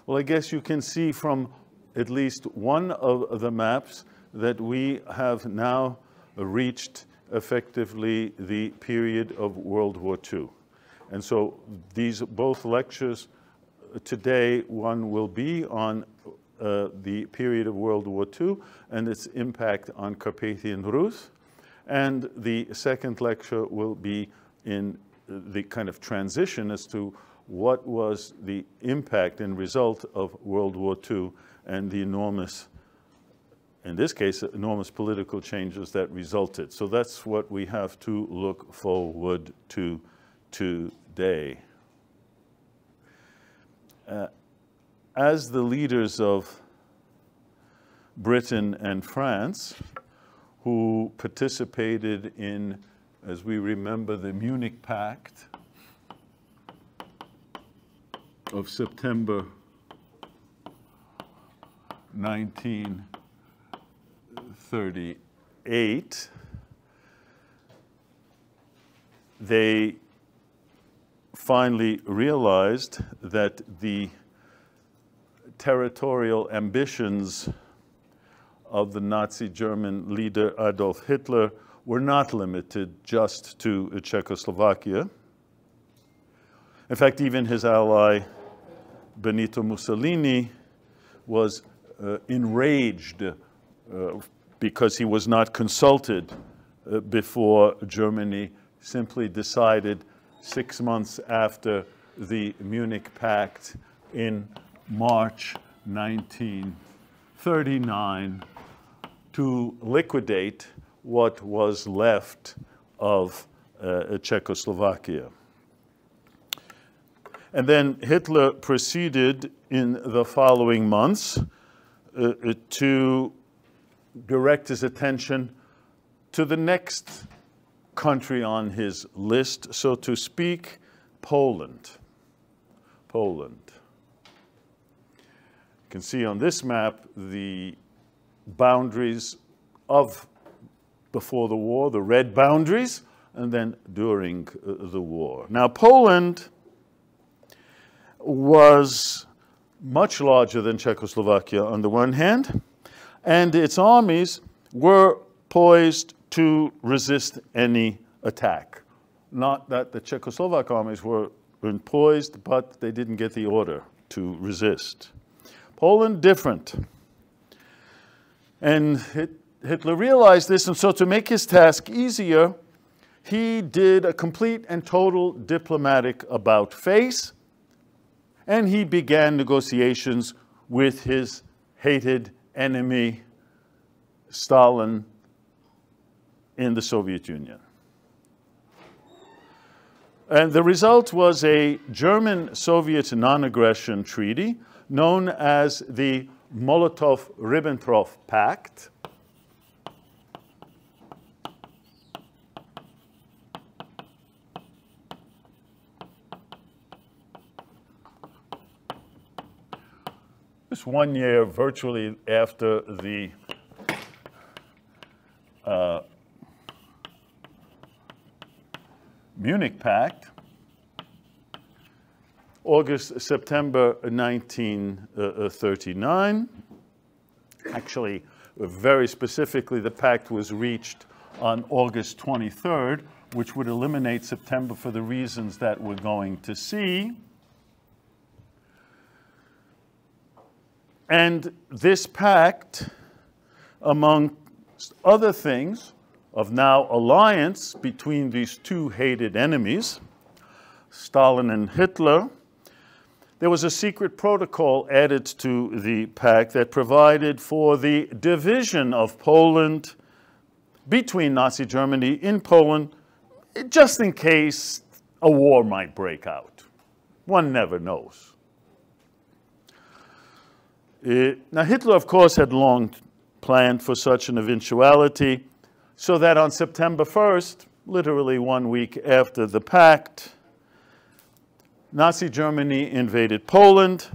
Well, I guess you can see from at least one of the maps that we have now reached effectively the period of World War II. And so these both lectures today, one will be on the period of World War II and its impact on Carpathian Rus, and the second lecture will be in the kind of transition as to what was the impact and result of World War II and the enormous, in this case, enormous political changes that resulted. So that's what we have to look forward to today. As the leaders of Britain and France, who participated in, as we remember, the Munich Pact of September 1938, they finally realized that the territorial ambitions of the Nazi German leader Adolf Hitler were not limited just to Czechoslovakia. In fact, even his ally Benito Mussolini was enraged because he was not consulted before Germany simply decided 6 months after the Munich Pact in March 1939 to liquidate what was left of Czechoslovakia. And then Hitler proceeded in the following months to direct his attention to the next country on his list, so to speak, Poland. Poland. You can see on this map the boundaries of before the war, the red boundaries, and then during the war. Now, Poland was much larger than Czechoslovakia on the one hand, and its armies were poised to resist any attack. Not that the Czechoslovak armies were poised, but they didn't get the order to resist. Poland, different. And Hitler realized this, and so to make his task easier, he did a complete and total diplomatic about-face, and he began negotiations with his hated enemy, Stalin, in the Soviet Union. And the result was a German-Soviet non-aggression treaty known as the Molotov-Ribbentrop Pact. Just 1 year virtually after the Munich Pact, September 1939. Actually, very specifically, the pact was reached on August 23rd, which would eliminate September for the reasons that we're going to see. And this pact, among other things, of now alliance between these two hated enemies, Stalin and Hitler, there was a secret protocol added to the pact that provided for the division of Poland between Nazi Germany in Poland, just in case a war might break out. One never knows. Now, Hitler, of course, had long planned for such an eventuality, so that on September 1st, literally 1 week after the pact, Nazi Germany invaded Poland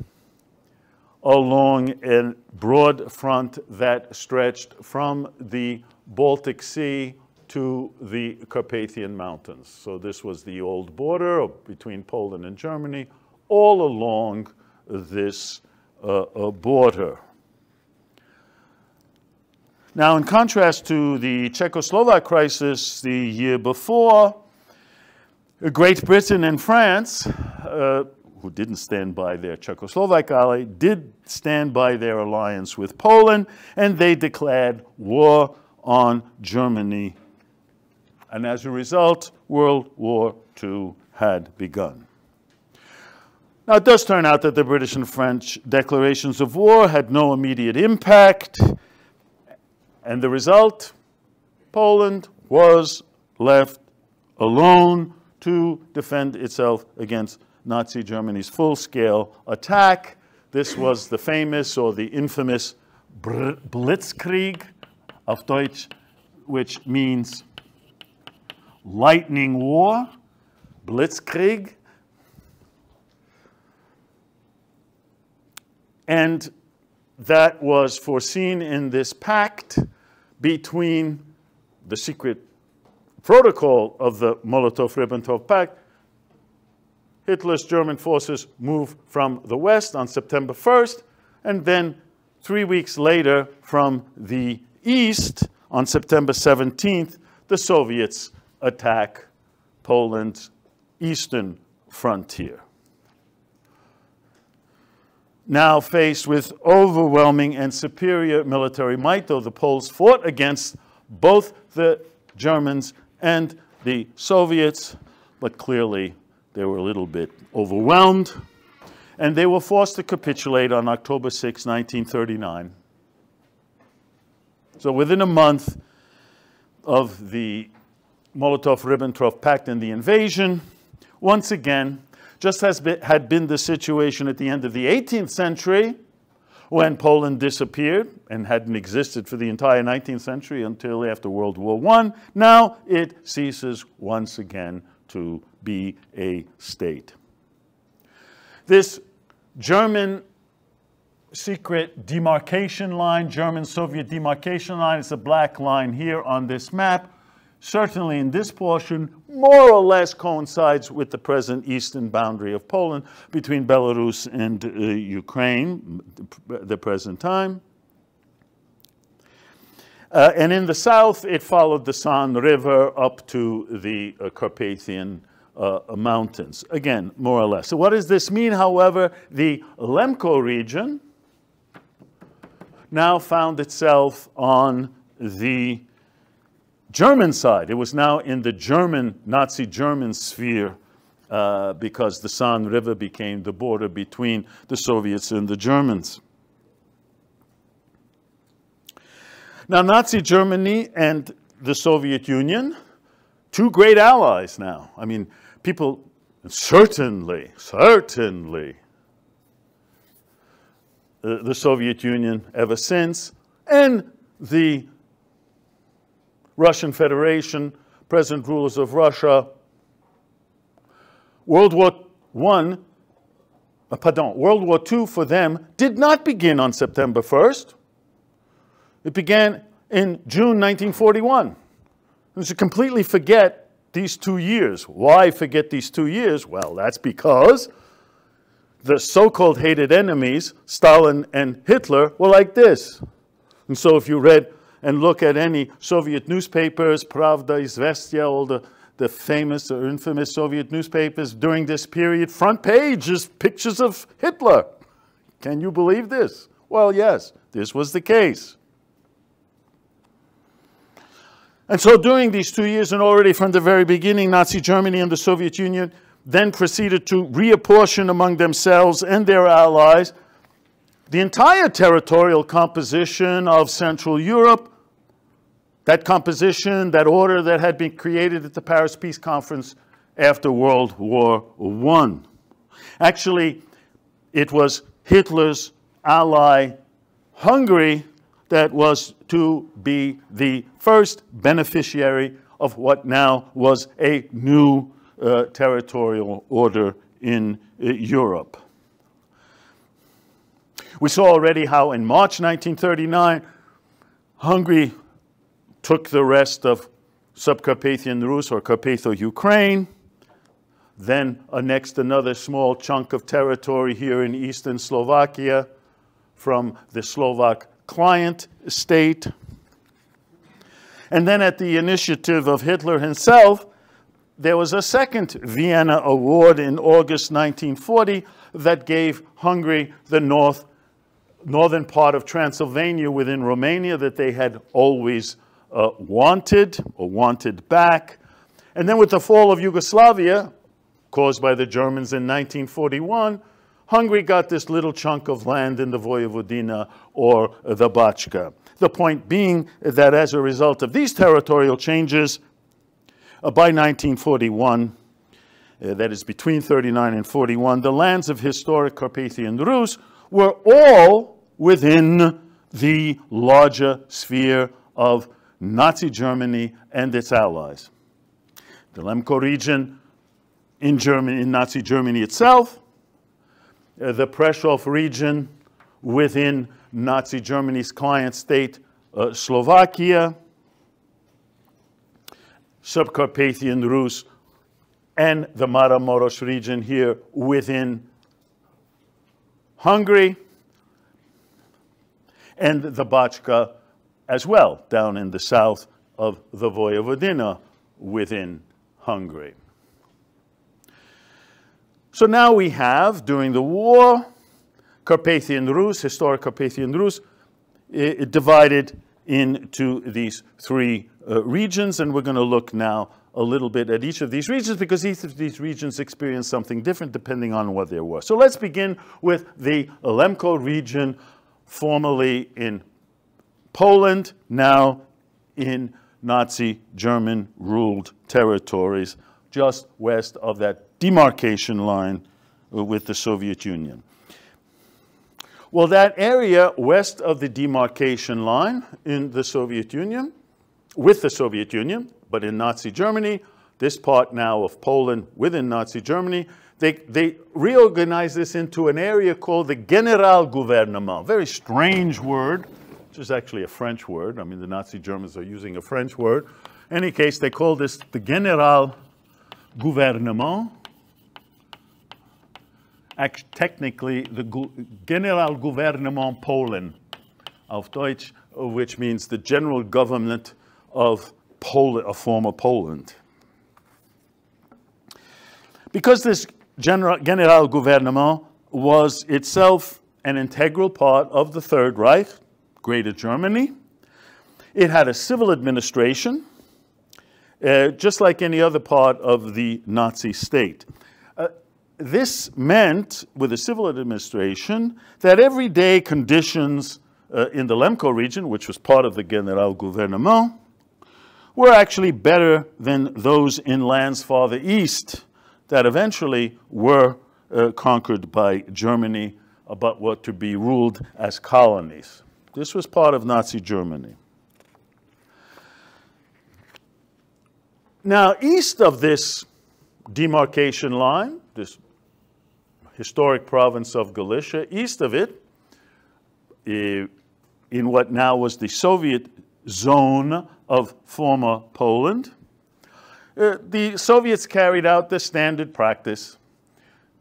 along a broad front that stretched from the Baltic Sea to the Carpathian Mountains. So this was the old border between Poland and Germany, all along this border. Now, in contrast to the Czechoslovak crisis the year before, Great Britain and France, who didn't stand by their Czechoslovak ally, did stand by their alliance with Poland, and they declared war on Germany. And as a result, World War II had begun. Now, it does turn out that the British and French declarations of war had no immediate impact, and the result, Poland was left alone to defend itself against Nazi Germany's full-scale attack. This was the famous or the infamous Blitzkrieg, auf Deutsch, which means lightning war, Blitzkrieg. And that was foreseen in this pact between the secret protocol of the Molotov-Ribbentrop Pact. Hitler's German forces move from the west on September 1st, and then 3 weeks later from the east on September 17th, the Soviets attack Poland's eastern frontier. Now faced with overwhelming and superior military might, though the Poles fought against both the Germans and the Soviets, but clearly they were a little bit overwhelmed, and they were forced to capitulate on October 6, 1939. So within a month of the Molotov-Ribbentrop Pact and the invasion, once again, just as had been the situation at the end of the 18th century, when Poland disappeared and hadn't existed for the entire 19th century until after World War I, now it ceases once again to be a state. This German secret demarcation line, German-Soviet demarcation line, is a black line here on this map, certainly in this portion, more or less coincides with the present eastern boundary of Poland between Belarus and Ukraine, the present time. And in the south, it followed the San River up to the Carpathian mountains. Again, more or less. So what does this mean, however? The Lemko region now found itself on the German side. It was now in the German, Nazi German sphere because the San River became the border between the Soviets and the Germans. Now, Nazi Germany and the Soviet Union, two great allies now. I mean, people certainly, the Soviet Union ever since, and the Russian Federation, present rulers of Russia. World War II for them did not begin on September 1st. It began in June 1941. And to completely forget these 2 years. Why forget these 2 years? Well, that's because the so-called hated enemies, Stalin and Hitler, were like this. And so if you read and look at any Soviet newspapers, Pravda, Izvestia, all the famous or infamous Soviet newspapers during this period, front page is pictures of Hitler. Can you believe this? Well, yes, this was the case. And so during these 2 years, and already from the very beginning, Nazi Germany and the Soviet Union then proceeded to reapportion among themselves and their allies the entire territorial composition of Central Europe, that composition, that order that had been created at the Paris Peace Conference after World War I. Actually, it was Hitler's ally, Hungary, that was to be the first beneficiary of what now was a new territorial order in Europe. We saw already how in March 1939, Hungary took the rest of Subcarpathian Rus or Carpatho-Ukraine, then annexed another small chunk of territory here in eastern Slovakia, from the Slovak client state. And then at the initiative of Hitler himself, there was a second Vienna Award in August 1940 that gave Hungary the northern part of Transylvania within Romania that they had always wanted or wanted back. And then with the fall of Yugoslavia, caused by the Germans in 1941, Hungary got this little chunk of land in the Vojvodina or the Bachka. The point being that as a result of these territorial changes, by 1941, that is between 39 and 41, the lands of historic Carpathian Rus were all within the larger sphere of Nazi Germany and its allies. The Lemko region in Germany, in Nazi Germany itself, the Prešov region within Nazi Germany's client state, Slovakia, Subcarpathian Rus, and the Maramoros region here within Hungary, and the Bachka as well, down in the south of the Vojvodina within Hungary. So now we have, during the war, Carpathian Rus, historic Carpathian Rus, divided into these three regions, and we're going to look now a little bit at each of these regions because each of these regions experienced something different depending on what they were. So let's begin with the Lemko region, formerly in Poland, now in Nazi German-ruled territories, just west of that demarcation line with the Soviet Union. Well, that area west of the demarcation line in the Soviet Union, with the Soviet Union, but in Nazi Germany, this part now of Poland within Nazi Germany, they reorganized this into an area called the Generalgouvernement. Very strange word, which is actually a French word. I mean, the Nazi Germans are using a French word. In any case, they call this the Generalgouvernement. Technically, the Generalgouvernement Polen, auf Deutsch, which means the general government of Poland, a former Poland. Because this Generalgouvernement was itself an integral part of the Third Reich, Greater Germany, it had a civil administration, just like any other part of the Nazi state. This meant, with the civil administration, that everyday conditions in the Lemko region, which was part of the Generalgouvernement, were actually better than those in lands farther east that eventually were conquered by Germany, but were to be ruled as colonies. This was part of Nazi Germany. Now, east of this demarcation line, this historic province of Galicia, east of it, in what now was the Soviet zone of former Poland, the Soviets carried out the standard practice,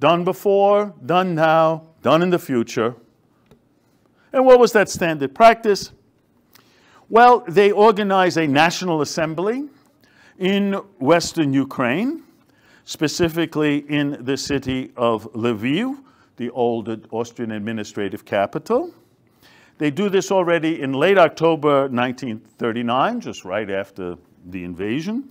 done before, done now, done in the future. And what was that standard practice? Well, they organized a national assembly in Western Ukraine, specifically in the city of Lviv, the old Austrian administrative capital. They do this already in late October 1939, just right after the invasion.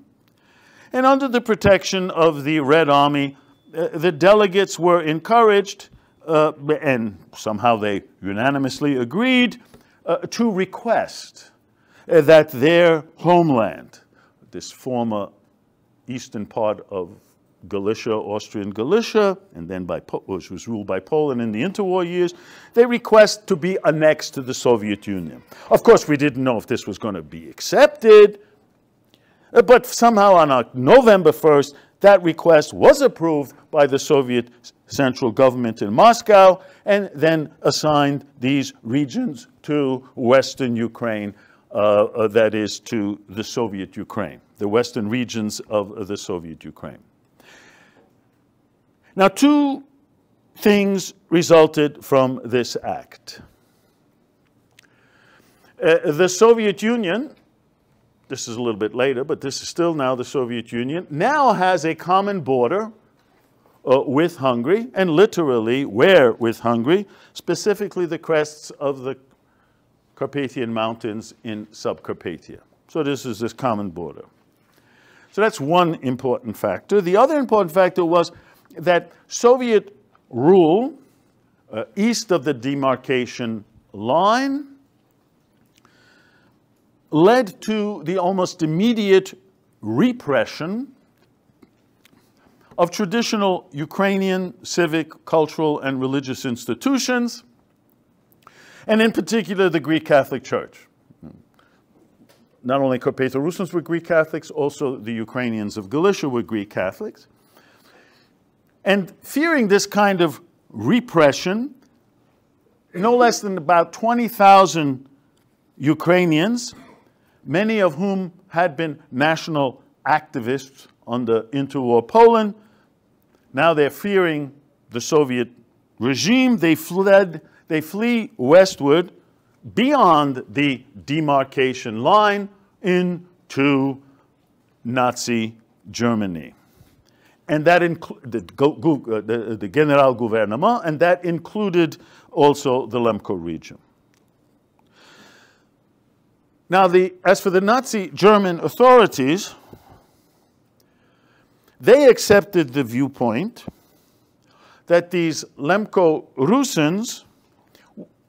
And under the protection of the Red Army, the delegates were encouraged, and somehow they unanimously agreed, to request that their homeland, this former eastern part of Galicia, Austrian Galicia, and then which was ruled by Poland in the interwar years, they request to be annexed to the Soviet Union. Of course, we didn't know if this was going to be accepted, but somehow on November 1st, that request was approved by the Soviet central government in Moscow, and then assigned these regions to Western Ukraine, that is, to the Soviet Ukraine, the western regions of the Soviet Ukraine. Now, two things resulted from this act. The Soviet Union, this is a little bit later, but this is still now the Soviet Union, now has a common border with Hungary, and literally where with Hungary, specifically the crests of the Carpathian Mountains in Subcarpathia. So this is this common border. So that's one important factor. The other important factor was that Soviet rule east of the demarcation line led to the almost immediate repression of traditional Ukrainian civic, cultural, and religious institutions, and in particular the Greek Catholic Church. Not only Carpatho-Rusyns were Greek Catholics, also the Ukrainians of Galicia were Greek Catholics. And fearing this kind of repression, no less than about 20,000 Ukrainians, many of whom had been national activists on the interwar Poland, now they're fearing the Soviet regime. They flee westward beyond the demarcation line into Nazi Germany. And that included the Generalgouvernement, and that included also the Lemko region. Now, as for the Nazi German authorities, they accepted the viewpoint that these Lemko-Rusyns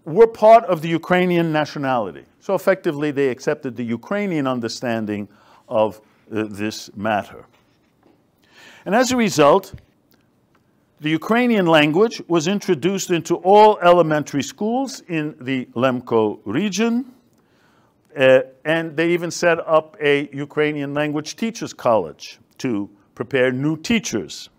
were part of the Ukrainian nationality. So effectively, they accepted the Ukrainian understanding of this matter. And as a result, the Ukrainian language was introduced into all elementary schools in the Lemko region, and they even set up a Ukrainian language teachers college to prepare new teachers.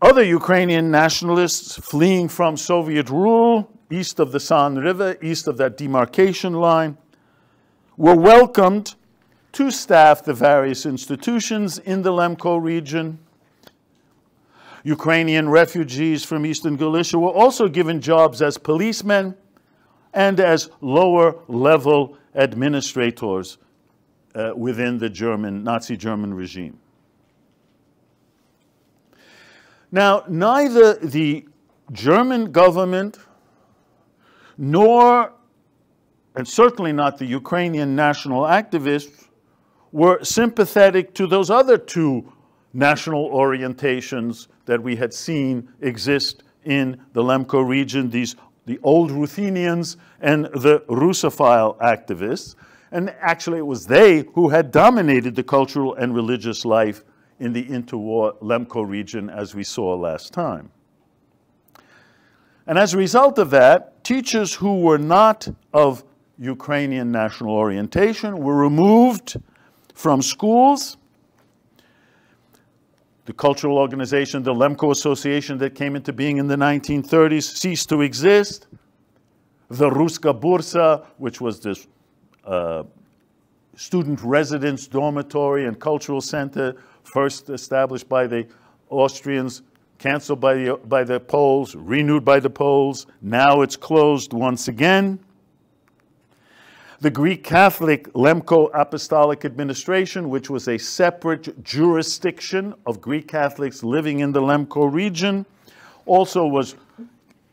Other Ukrainian nationalists fleeing from Soviet rule east of the San River, east of that demarcation line, were welcomed to staff the various institutions in the Lemko region. Ukrainian refugees from eastern Galicia were also given jobs as policemen and as lower-level administrators within the Nazi German regime. Now, neither the German government nor, and certainly not the Ukrainian national activists, were sympathetic to those other two national orientations that we had seen exist in the Lemko region, the old Ruthenians and the Russophile activists. And actually, it was they who had dominated the cultural and religious life in the interwar Lemko region, as we saw last time. And as a result of that, teachers who were not of Ukrainian national orientation were removed from schools. The cultural organization, the Lemko Association that came into being in the 1930s, ceased to exist. The Ruska Bursa, which was this student residence dormitory and cultural center, first established by the Austrians, canceled by the Poles, renewed by the Poles. Now it's closed once again. The Greek Catholic Lemko Apostolic Administration, which was a separate jurisdiction of Greek Catholics living in the Lemko region, also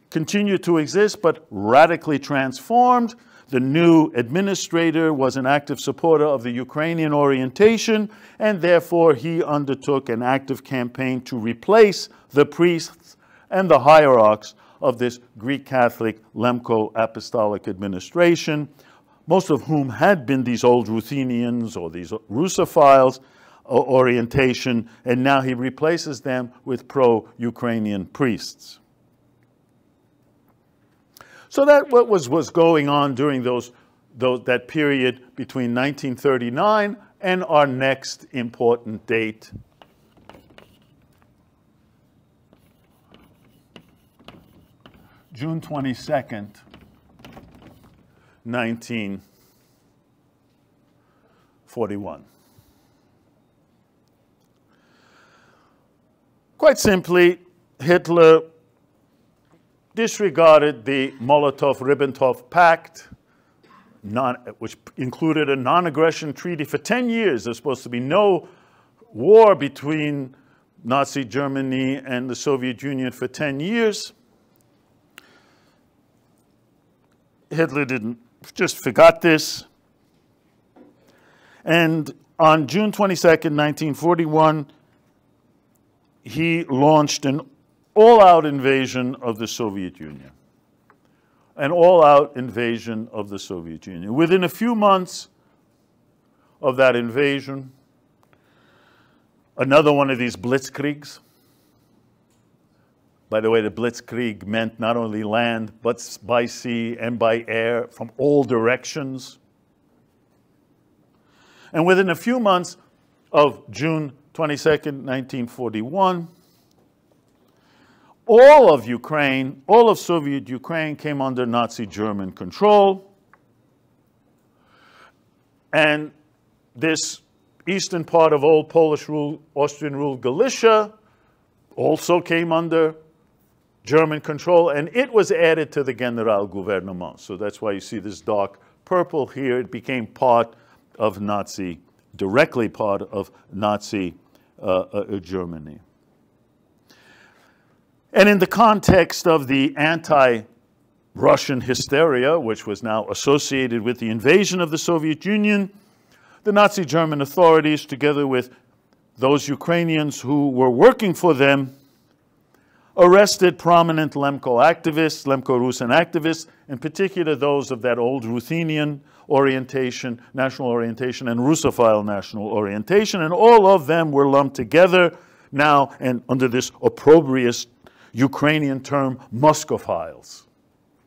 continued to exist, but radically transformed. The new administrator was an active supporter of the Ukrainian orientation, and therefore he undertook an active campaign to replace the priests and the hierarchs of this Greek Catholic Lemko Apostolic Administration, most of whom had been these old Ruthenians or these Russophiles orientation, and now he replaces them with pro-Ukrainian priests. So that what was going on during that period between 1939 and our next important date, June 22nd, 1941. Quite simply, Hitler disregarded the Molotov-Ribbentrop Pact, which included a non-aggression treaty for 10 years. There's supposed to be no war between Nazi Germany and the Soviet Union for 10 years. Hitler just forgot this. And on June 22nd, 1941, he launched an all-out invasion of the Soviet Union. An all-out invasion of the Soviet Union. Within a few months of that invasion, another one of these blitzkriegs. By the way, the blitzkrieg meant not only land, but by sea and by air from all directions. And within a few months of June 22nd, 1941, all of Ukraine, all of Soviet Ukraine came under Nazi German control. And this eastern part of old Polish rule, Austrian-ruled Galicia also came under German control, and it was added to the Generalgouvernement. So that's why you see this dark purple here. It became part of Nazi, directly part of Nazi Germany. And in the context of the anti-Russian hysteria, which was now associated with the invasion of the Soviet Union, the Nazi German authorities, together with those Ukrainians who were working for them, arrested prominent Lemko activists, Lemko-Rusyns activists, in particular those of that old Ruthenian orientation, national orientation, and Russophile national orientation, and all of them were lumped together now and under this opprobrious Ukrainian term, Muscophiles.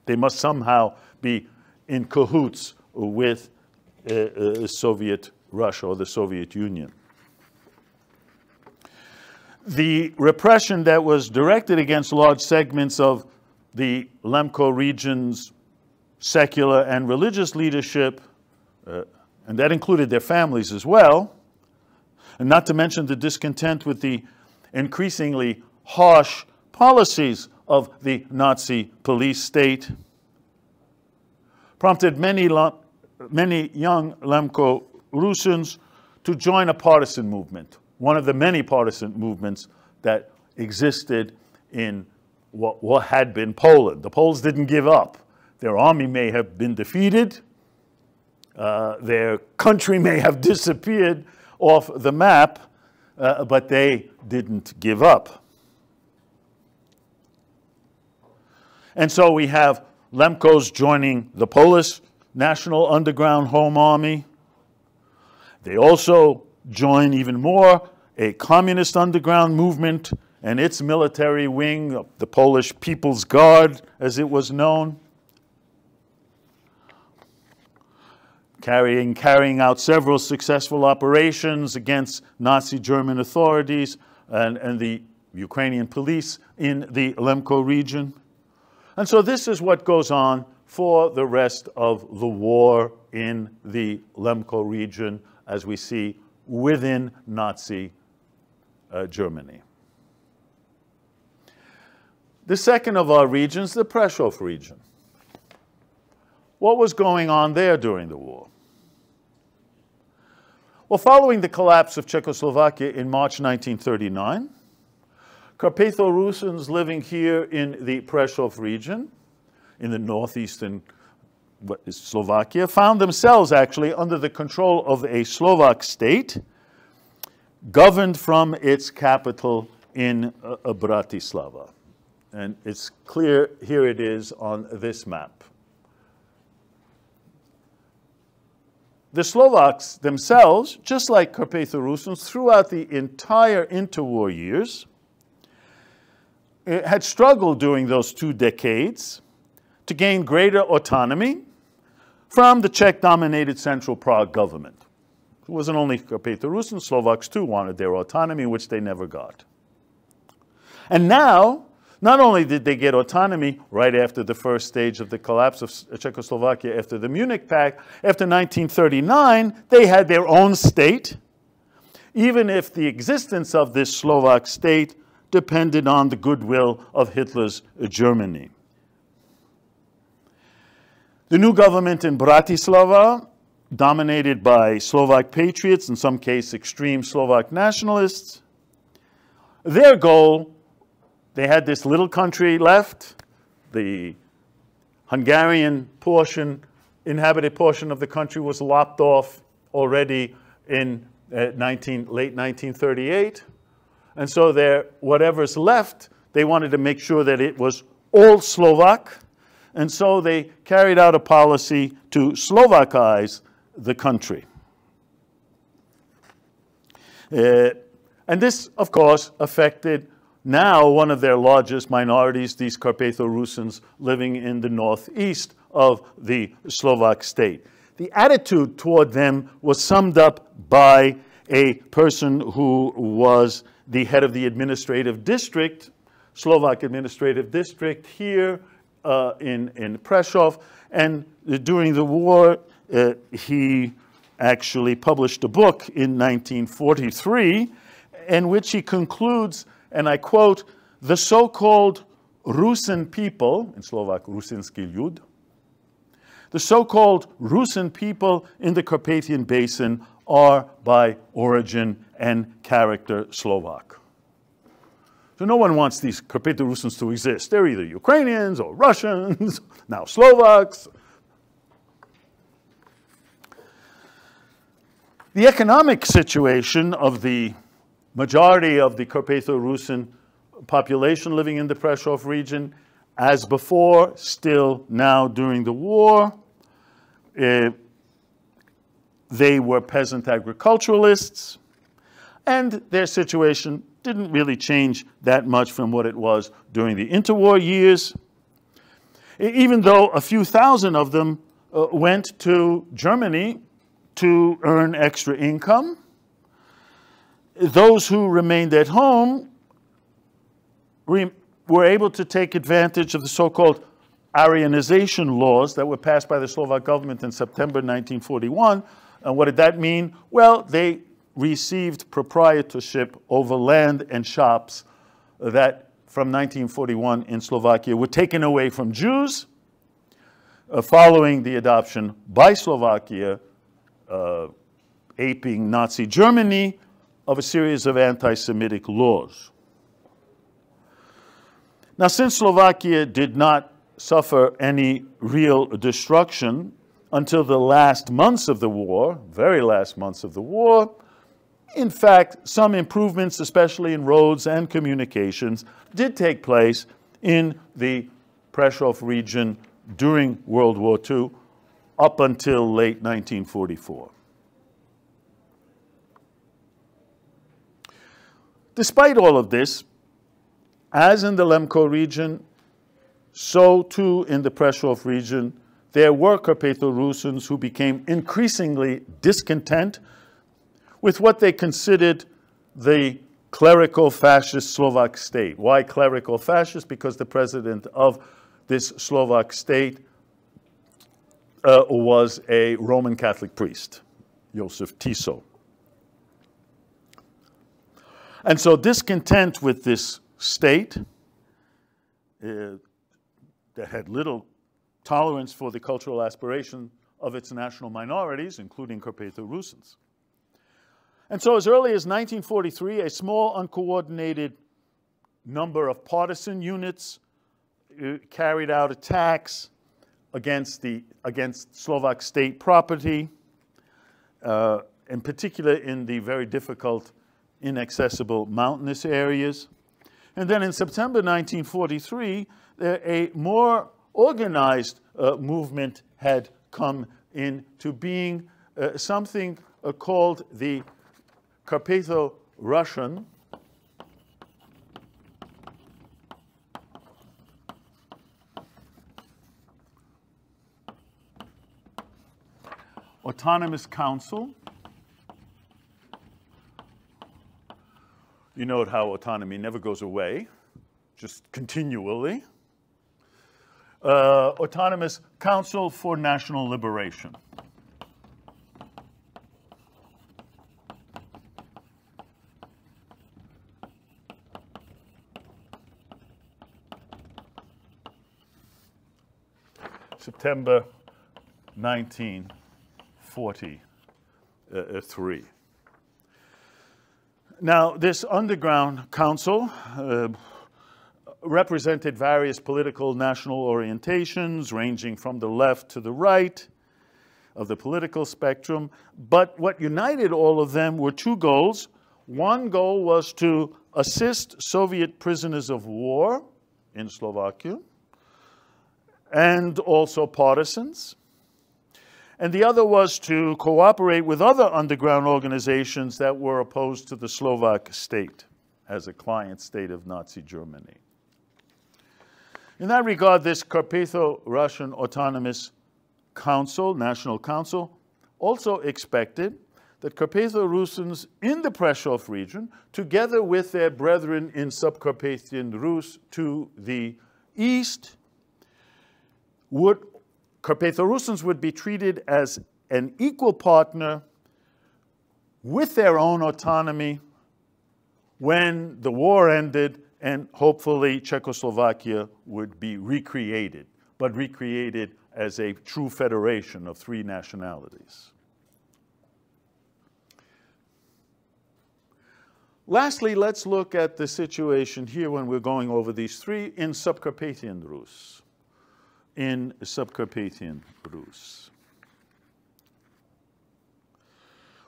They must somehow be in cahoots with Soviet Russia or the Soviet Union. The repression that was directed against large segments of the Lemko region's secular and religious leadership, and that included their families as well, and not to mention the discontent with the increasingly harsh policies of the Nazi police state, prompted many young Lemko-Rusyns to join a partisan movement, one of the many partisan movements that existed in what had been Poland. The Poles didn't give up. Their army may have been defeated. Their country may have disappeared off the map, but they didn't give up. And so we have Lemkos joining the Polish National Underground Home Army. They also join even more a communist underground movement and its military wing, the Polish People's Guard, as it was known, carrying out several successful operations against Nazi German authorities and the Ukrainian police in the Lemko region. And so this is what goes on for the rest of the war in the Lemko region, as we see within Nazi Germany. The second of our regions, the Prešov region. What was going on there during the war? Well, following the collapse of Czechoslovakia in March 1939, Carpatho-Rusyns living here in the Prešov region, in the northeastern Slovakia, found themselves actually under the control of a Slovak state, governed from its capital in Bratislava. And it's clear, here it is on this map. The Slovaks themselves, just like Carpatho-Rusyns, throughout the entire interwar years, had struggled during those 2 decades to gain greater autonomy from the Czech-dominated Central Prague government. It wasn't only Carpatho-Rusyns, Slovaks too wanted their autonomy, which they never got. And now, not only did they get autonomy right after the first stage of the collapse of Czechoslovakia after the Munich Pact, after 1939, they had their own state, even if the existence of this Slovak state depended on the goodwill of Hitler's Germany. The new government in Bratislava, dominated by Slovak patriots, in some case extreme Slovak nationalists, their goal, they had this little country left, the Hungarian portion, inhabited portion of the country was lopped off already in late 1938. And so whatever's left, they wanted to make sure that it was all Slovak. And so they carried out a policy to Slovakize the country. And this, of course, affected now one of their largest minorities, these Carpatho-Rusyns living in the northeast of the Slovak state. The attitude toward them was summed up by a person who was the head of the administrative district, Slovak administrative district here in Prešov. And during the war, he actually published a book in 1943 in which he concludes, and I quote, "The so-called Rusyn people," in Slovak, Rusynský ľud, "the so-called Rusyn people in the Carpathian Basin are by origin and character Slovak." So no one wants these Carpatho-Rusyns to exist. They're either Ukrainians or Russians, now Slovaks. The economic situation of the majority of the Carpatho-Rusyn population living in the Prešov region, as before, still now during the war, they were peasant agriculturalists, and their situation didn't really change that much from what it was during the interwar years, even though a few thousand of them went to Germany to earn extra income. Those who remained at home were able to take advantage of the so-called Aryanization laws that were passed by the Slovak government in September 1941. And what did that mean? Well, they received proprietorship over land and shops that from 1941 in Slovakia were taken away from Jews following the adoption by Slovakia, aping Nazi Germany, of a series of anti-Semitic laws. Now, since Slovakia did not suffer any real destruction until the last months of the war, very last months of the war, in fact, some improvements, especially in roads and communications, did take place in the Prešov region during World War II up until late 1944. Despite all of this, as in the Lemko region, so too in the Prešov region, there were Carpatho-Rusyns who became increasingly discontent with what they considered the clerical fascist Slovak state. Why clerical fascist? Because the president of this Slovak state was a Roman Catholic priest, Josef Tiso. And so discontent with this state that had little tolerance for the cultural aspiration of its national minorities, including Carpatho-Rusyns. And so as early as 1943, a small uncoordinated number of partisan units carried out attacks against Slovak state property, in particular in the very difficult, inaccessible mountainous areas. And then in September 1943, a more organized movement had come into being, something called the Carpatho-Russian Autonomous Council. You note how autonomy never goes away, just continually. Autonomous Council for National Liberation. September 1943. Now, this underground council represented various political national orientations, ranging from the left to the right of the political spectrum. But what united all of them were two goals. One goal was to assist Soviet prisoners of war in Slovakia, and also partisans. And the other was to cooperate with other underground organizations that were opposed to the Slovak state as a client state of Nazi Germany. In that regard, this Carpatho-Russian Autonomous Council, National Council, also expected that Carpatho-Rusyns in the Prešov region, together with their brethren in Subcarpathian Rus to the east, Carpatho-Rusyns would be treated as an equal partner with their own autonomy when the war ended, and hopefully Czechoslovakia would be recreated, but recreated as a true federation of three nationalities. Lastly, let's look at the situation here when we're going over these three in Subcarpathian Rus. In Subcarpathian Rus.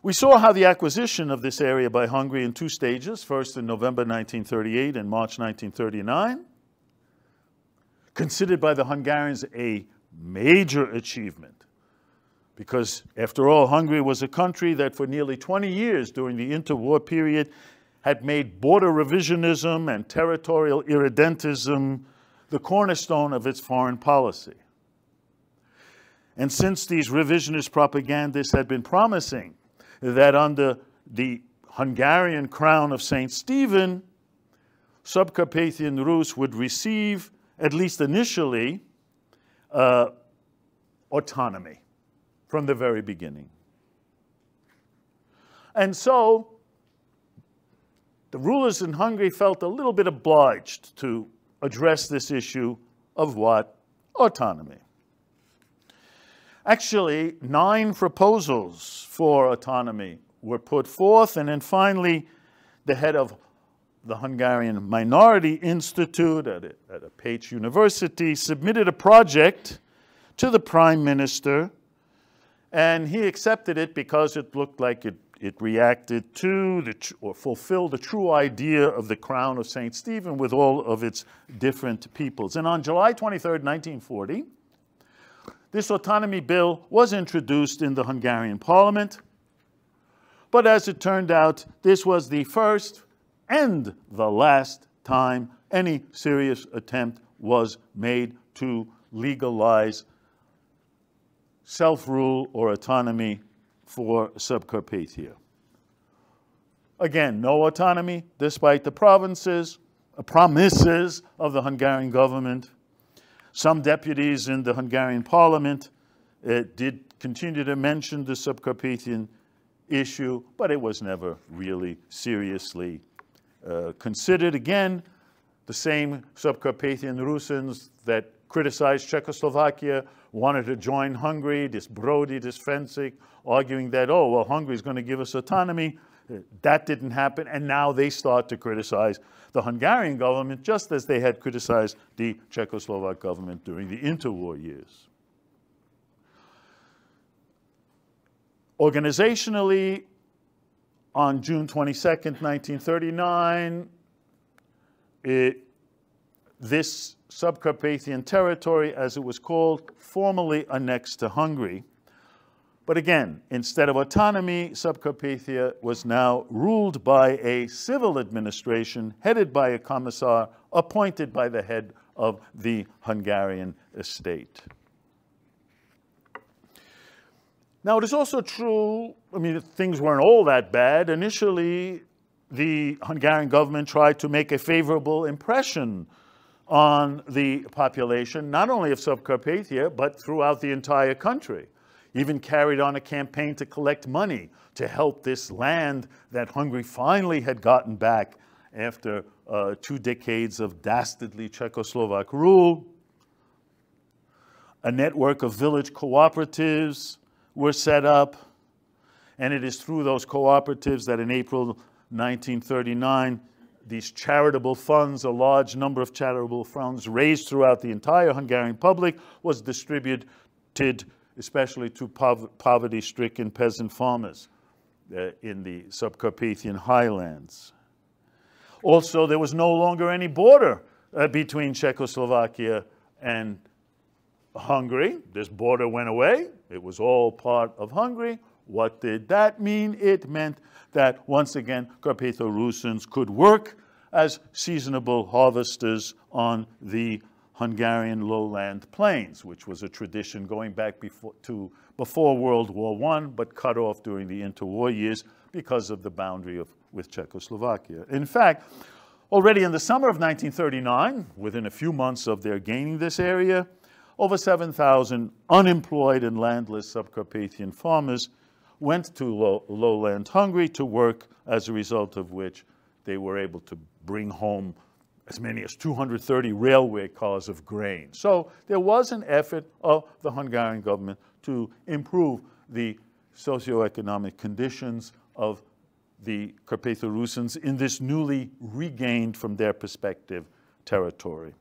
We saw how the acquisition of this area by Hungary in two stages, first in November 1938 and March 1939, considered by the Hungarians a major achievement. Because, after all, Hungary was a country that for nearly 20 years during the interwar period had made border revisionism and territorial irredentism the cornerstone of its foreign policy. And since these revisionist propagandists had been promising that under the Hungarian crown of St. Stephen, Subcarpathian Rus would receive, at least initially, autonomy from the very beginning. And so, the rulers in Hungary felt a little bit obliged to address this issue of what? Autonomy. Actually, 9 proposals for autonomy were put forth, and then finally, the head of the Hungarian Minority Institute at a Pécs University submitted a project to the Prime Minister, and he accepted it because it looked like it reacted to or fulfilled the true idea of the crown of St. Stephen with all of its different peoples. And on July 23rd, 1940, this autonomy bill was introduced in the Hungarian parliament. But as it turned out, this was the first and the last time any serious attempt was made to legalize self-rule or autonomy for Subcarpathia. Again, no autonomy, despite the promises of the Hungarian government. Some deputies in the Hungarian parliament did continue to mention the Subcarpathian issue, but it was never really seriously considered. Again, the same Subcarpathian Rusyns that criticized Czechoslovakia wanted to join Hungary, this Brody, this Fencik, arguing that, oh, well, Hungary's going to give us autonomy. That didn't happen, and now they start to criticize the Hungarian government, just as they had criticized the Czechoslovak government during the interwar years. Organizationally, on June 22nd, 1939, this Subcarpathian territory, as it was called, formally annexed to Hungary. But again, instead of autonomy, Subcarpathia was now ruled by a civil administration headed by a commissar appointed by the head of the Hungarian state. Now, it is also true, I mean, things weren't all that bad. Initially, the Hungarian government tried to make a favorable impression on the population, not only of Subcarpathia, but throughout the entire country. Even carried on a campaign to collect money to help this land that Hungary finally had gotten back after 2 decades of dastardly Czechoslovak rule. A network of village cooperatives were set up, and it is through those cooperatives that in April 1939, these charitable funds, a large number of charitable funds raised throughout the entire Hungarian public, was distributed especially to poverty-stricken peasant farmers in the Subcarpathian highlands. Also, there was no longer any border between Czechoslovakia and Hungary. This border went away. It was all part of Hungary. What did that mean? It meant that, once again, Carpatho-Rusyns could work as seasonable harvesters on the Hungarian lowland plains, which was a tradition going back before World War I, but cut off during the interwar years because of the boundary with Czechoslovakia. In fact, already in the summer of 1939, within a few months of their gaining this area, over 7,000 unemployed and landless Subcarpathian farmers went to lowland Hungary to work, as a result of which they were able to bring home as many as 230 railway cars of grain. So there was an effort of the Hungarian government to improve the socioeconomic conditions of the Carpatho-Rusyns in this newly regained, from their perspective, territory.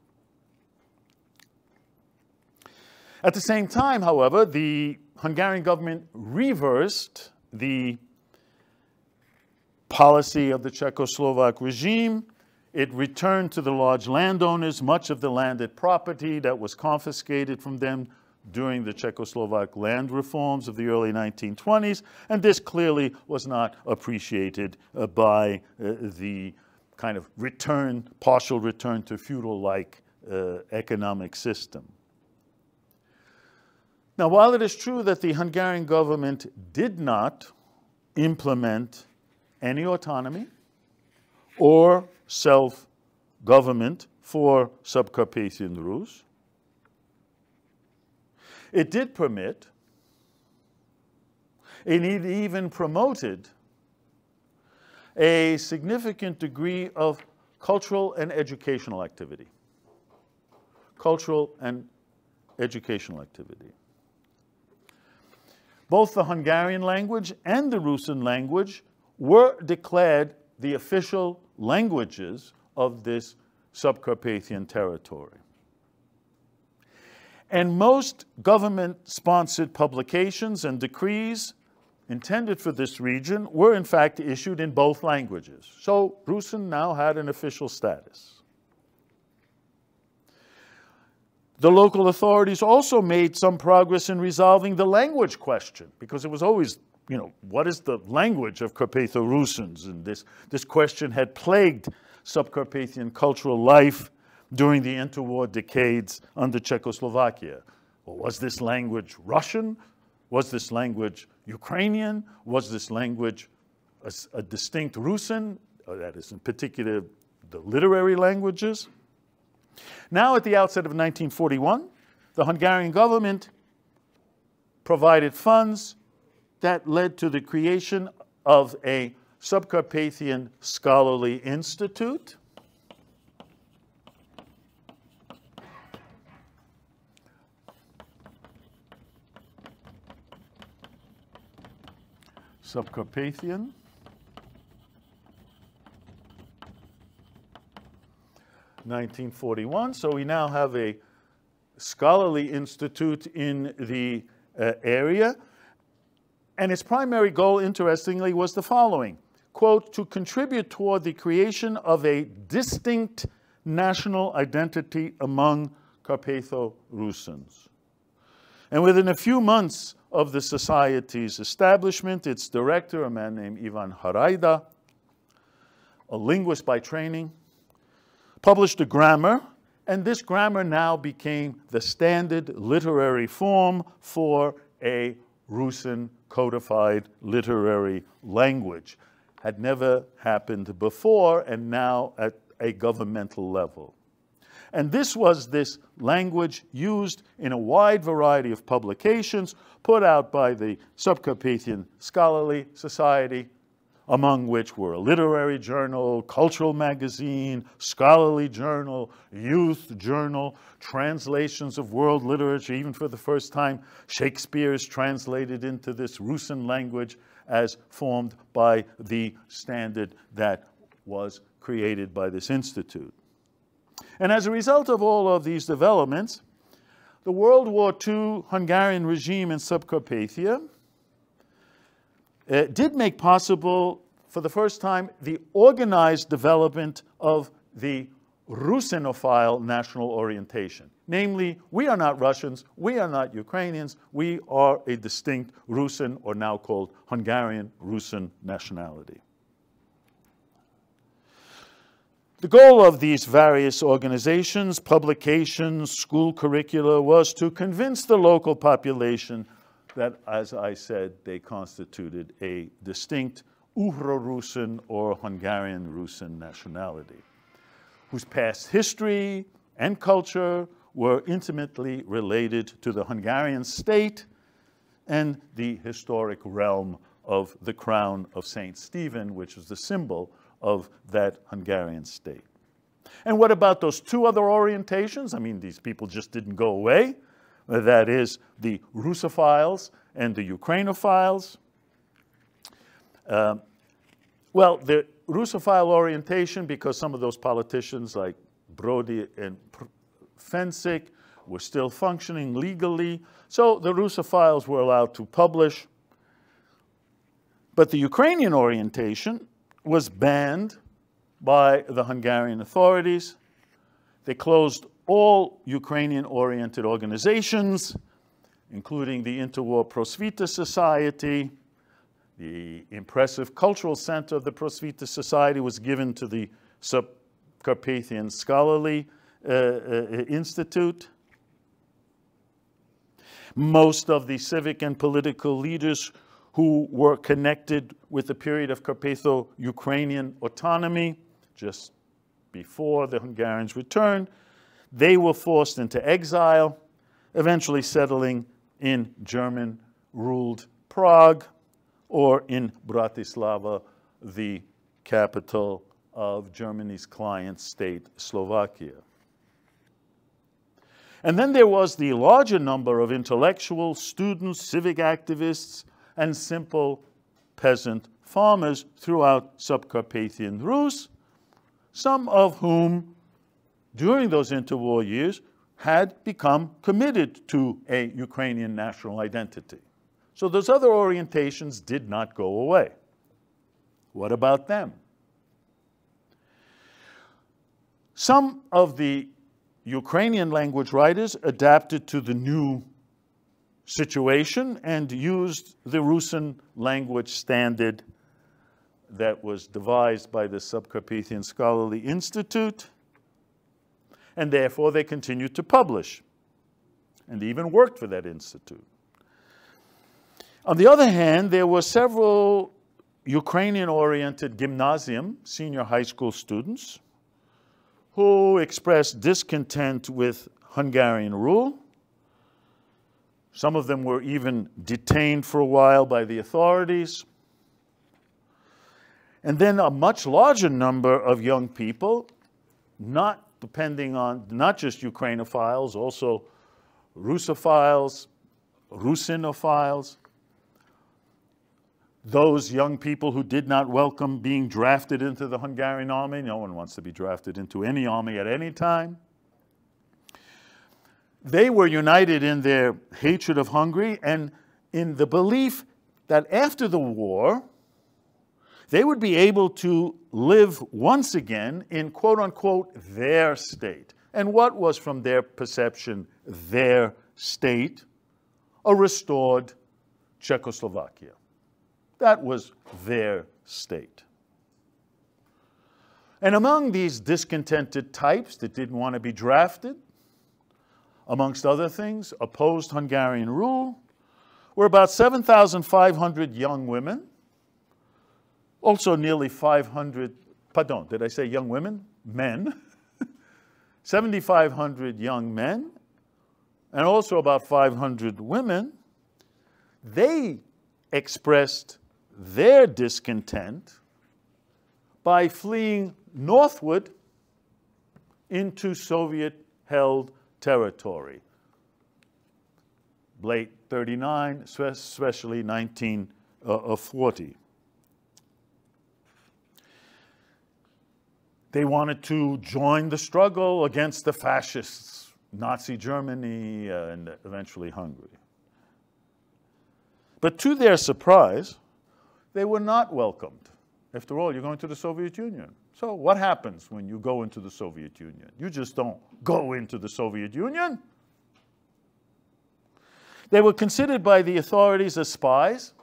At the same time, however, the Hungarian government reversed the policy of the Czechoslovak regime. It returned to the large landowners much of the landed property that was confiscated from them during the Czechoslovak land reforms of the early 1920s, and this clearly was not appreciated by the kind of partial return to feudal-like economic system. Now, while it is true that the Hungarian government did not implement any autonomy or self-government for Subcarpathian Rus, it did permit, and it even promoted, a significant degree of cultural and educational activity. Cultural and educational activity. Both the Hungarian language and the Rusyn language were declared the official languages of this Subcarpathian territory. And most government-sponsored publications and decrees intended for this region were in fact issued in both languages. So Rusyn now had an official status. The local authorities also made some progress in resolving the language question, because it was always, what is the language of Carpatho-Rusyns? And this question had plagued Subcarpathian cultural life during the interwar decades under Czechoslovakia. Well, was this language Russian? Was this language Ukrainian? Was this language a distinct Rusyn? That is, in particular, the literary languages. Now, at the outset of 1941, the Hungarian government provided funds that led to the creation of a Subcarpathian Scholarly Institute, Subcarpathian, (1941). So we now have a scholarly institute in the area. And its primary goal, interestingly, was the following. Quote, to contribute toward the creation of a distinct national identity among Carpatho-Rusyns. And within a few months of the society's establishment, its director, a man named Ivan Haraida, a linguist by training, published a grammar, and this grammar now became the standard literary form for a Rusyn codified literary language. Had never happened before, and now at a governmental level. And this was this language used in a wide variety of publications put out by the Subcarpathian Scholarly Society, among which were a literary journal, cultural magazine, scholarly journal, youth journal, translations of world literature. Even for the first time, Shakespeare is translated into this Rusyn language as formed by the standard that was created by this institute. And as a result of all of these developments, the World War II Hungarian regime in Subcarpathia did make possible, for the first time, the organized development of the Rusynophile national orientation. Namely, we are not Russians, we are not Ukrainians, we are a distinct Rusyn, or now called Hungarian-Ruled nationality. The goal of these various organizations, publications, school curricula was to convince the local population that, as I said, they constituted a distinct Uzhhorod or Hungarian-ruled nationality, whose past history and culture were intimately related to the Hungarian state and the historic realm of the crown of St. Stephen, which was the symbol of that Hungarian state. And what about those two other orientations? I mean, these people just didn't go away. That is, the Russophiles and the Ukrainophiles. Well, the Russophile orientation, because some of those politicians like Brody and Fencik were still functioning legally, so the Russophiles were allowed to publish. But the Ukrainian orientation was banned by the Hungarian authorities. They closed all Ukrainian-oriented organizations, including the Interwar Prosvita Society. The impressive cultural center of the Prosvita Society was given to the Subcarpathian Scholarly Institute. Most of the civic and political leaders who were connected with the period of Carpatho-Ukrainian autonomy, just before the Hungarians returned, they were forced into exile, eventually settling in German-ruled Prague or in Bratislava, the capital of Germany's client state, Slovakia. And then there was the larger number of intellectuals, students, civic activists, and simple peasant farmers throughout Subcarpathian Rus, some of whom, during those interwar years, had become committed to a Ukrainian national identity. So those other orientations did not go away. What about them? Some of the Ukrainian language writers adapted to the new situation and used the Rusyn language standard that was devised by the Subcarpathian Scholarly Institute, and therefore they continued to publish and even worked for that institute. On the other hand, there were several Ukrainian-oriented gymnasium, senior high school students, who expressed discontent with Hungarian rule. Some of them were even detained for a while by the authorities. And then a much larger number of young people, not depending on, not just Ukrainophiles, also Russophiles, Rusynophiles, those young people who did not welcome being drafted into the Hungarian army. No one wants to be drafted into any army at any time. They were united in their hatred of Hungary and in the belief that after the war, they would be able to live once again in quote-unquote their state. And what was, from their perception, their state? A restored Czechoslovakia. That was their state. And among these discontented types that didn't want to be drafted, amongst other things, opposed Hungarian rule, were about 7,500 young women, also nearly 500, pardon, did I say young women? Men. 7,500 young men, and also about 500 women. They expressed their discontent by fleeing northward into Soviet-held territory. Late 39, especially 1940. They wanted to join the struggle against the fascists, Nazi Germany, and eventually Hungary. But to their surprise, they were not welcomed. After all, you're going to the Soviet Union. So what happens when you go into the Soviet Union? You just don't go into the Soviet Union. They were considered by the authorities as spies.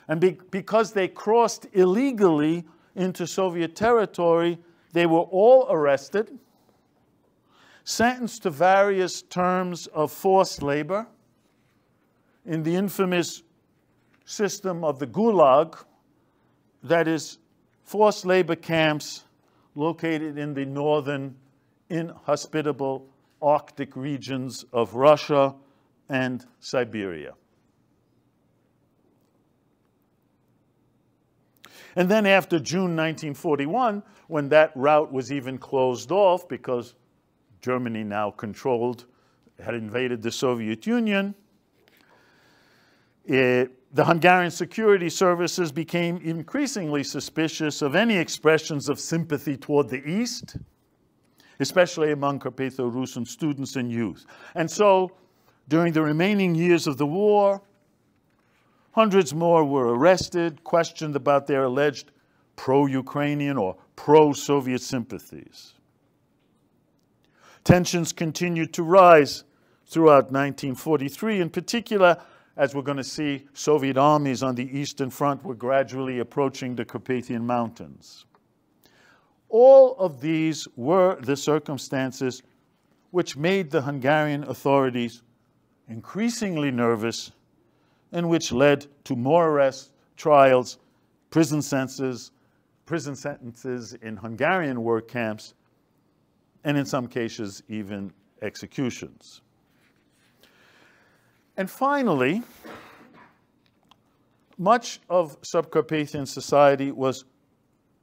And because they crossed illegally into Soviet territory, they were all arrested, sentenced to various terms of forced labor in the infamous system of the Gulag, that is, forced labor camps located in the northern, inhospitable Arctic regions of Russia and Siberia. And then after June 1941, when that route was even closed off because Germany now had invaded the Soviet Union, the Hungarian security services became increasingly suspicious of any expressions of sympathy toward the East, especially among Carpatho-Rusyns students and youth. And so, during the remaining years of the war, hundreds more were arrested, questioned about their alleged pro-Ukrainian or pro-Soviet sympathies. Tensions continued to rise throughout 1943. In particular, as we're going to see, Soviet armies on the Eastern Front were gradually approaching the Carpathian Mountains. All of these were the circumstances which made the Hungarian authorities increasingly nervous and which led to more arrests, trials, prison sentences in Hungarian work camps, and in some cases even executions. And finally, much of Subcarpathian society was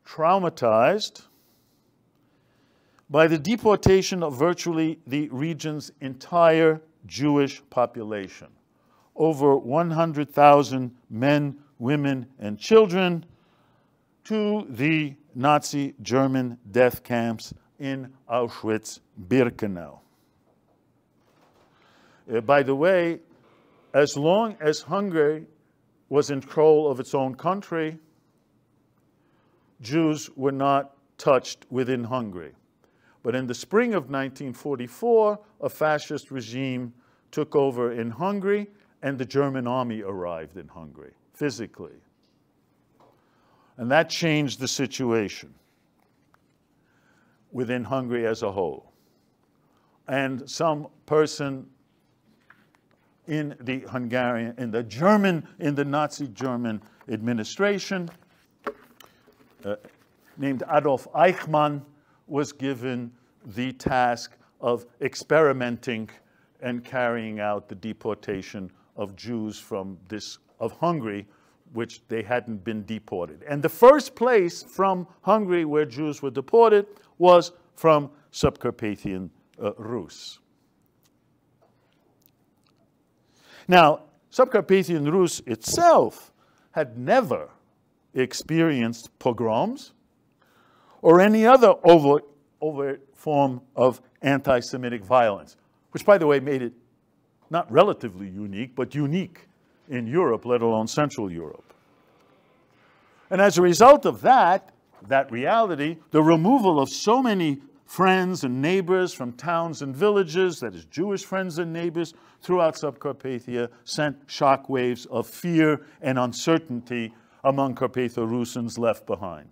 traumatized by the deportation of virtually the region's entire Jewish population. Over 100,000 men, women, and children to the Nazi German death camps in Auschwitz-Birkenau. By the way, as long as Hungary was in control of its own country, Jews were not touched within Hungary. But in the spring of 1944, a fascist regime took over in Hungary, and the German army arrived in Hungary, physically. And that changed the situation within Hungary as a whole. And some person in the Nazi German administration, named Adolf Eichmann, was given the task of experimenting and carrying out the deportation of Jews of Hungary, which they hadn't been deported. And the first place from Hungary where Jews were deported was from Subcarpathian Rus. Now, Subcarpathian Rus itself had never experienced pogroms or any other overt form of anti-Semitic violence, which, by the way, made it not relatively unique, but unique in Europe, let alone Central Europe. And as a result of that reality, the removal of so many friends and neighbors from towns and villages, that is, Jewish friends and neighbors, throughout Subcarpathia sent shockwaves of fear and uncertainty among Carpatho-Rusyns left behind.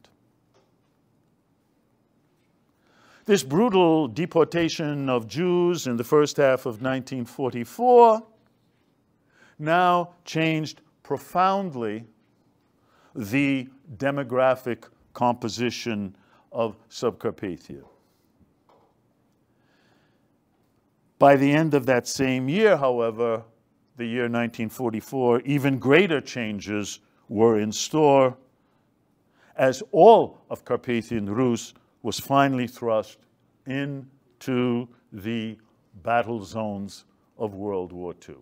This brutal deportation of Jews in the first half of 1944 now changed profoundly the demographic composition of Subcarpathia. By the end of that same year, however, the year 1944, even greater changes were in store, as all of Carpathian Rus was finally thrust into the battle zones of World War II.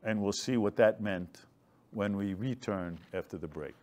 And we'll see what that meant when we return after the break.